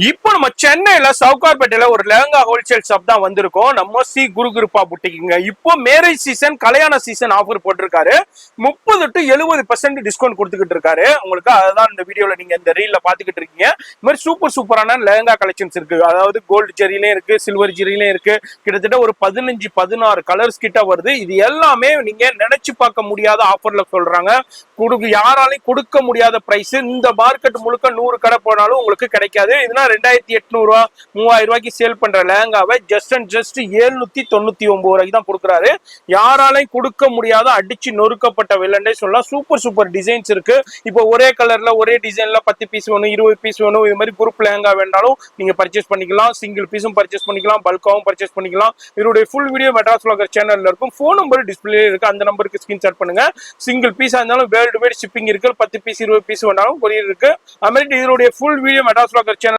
இப்போ நம்ம சென்னையில சவுகார்பேட்டையில ஒரு லெஹங்கா ஹோல்சேல் ஷாப் தான் வந்திருக்கோம். நம்ம சி குருகிருப்பா புட்டிக்குங்க. இப்போ மேரேஜ் சீசன், கல்யாண சீசன் ஆஃபர் போட்டிருக்காரு. 30 to 70% டிஸ்கவுண்ட் கொடுத்துக்கிட்டு இருக்காரு. உங்களுக்கு அதுதான் இந்த வீடியோல நீங்க இந்த ரீல்ல பாத்துக்கிட்டு இருக்கீங்க. இந்த மாதிரி சூப்பரான லெஹங்கா கலெக்ஷன்ஸ் இருக்கு. அதாவது கோல்டு ஜெரிலையும் இருக்கு, சில்வர் ஜெரிலையும் இருக்கு. கிட்டத்தட்ட ஒரு 15-16 கலர்ஸ் கிட்ட வருது. இது எல்லாமே நீங்க நினைச்சு பார்க்க முடியாத ஆஃபர்ல சொல்றாங்க. யாராலையும் கொடுக்க முடியாத பிரைஸ். இந்த மார்க்கெட் முழுக்க 100 கடை போனாலும் உங்களுக்கு கிடைக்காது. இதுனா 2800 ரூபா 3000 ரூபாய்க்கு சேல் பண்ற லெஹங்காவை ஜஸ்ட் 799 ரூபாய்க்கு தான் கொடுக்குறாரு. யாராலையும் கொடுக்க முடியாத அடிச்சு நொறுக்கப்பட்ட வில்லண்டே சொல்லலாம். சூப்பர் டிசைன்ஸ் இருக்கு. இப்போ ஒரே கலர்ல ஒரே டிசைன்ல 10 பீஸ் வேணும், 20 பீஸ் வேணும், இது மாதிரி குரூப் லெஹங்கா வேண்டாலும் நீங்க பர்ச்சேஸ் பண்ணிக்கலாம். சிங்கிள் பீஸும் பர்ச்சேஸ் பண்ணிக்கலாம், பல்காவும் பர்ச்சேஸ் பண்ணிக்கலாம். இதோட ஃபுல் வீடியோ மெட்ராஸ் வ்ளாகர் சேனல்ல இருக்கும். ஃபோன் நம்பர் டிஸ்பிளே இருக்கு. அந்த நம்பருக்கு ஸ்கிரீன்ஷாட் பண்ணுங்க. சிங்கிள் பீஸா இருந்தாலும் வேர்ல்டு வைட் ஷிப்பிங் இருக்கு. 10 பீஸ் 20 பீஸ் வேணாலும் கொரியர் இருக்கு. அது மாதிரி இதோட ஃபுல் வீடியோ மெட்ராஸ் வ்ளாகர் சேனல்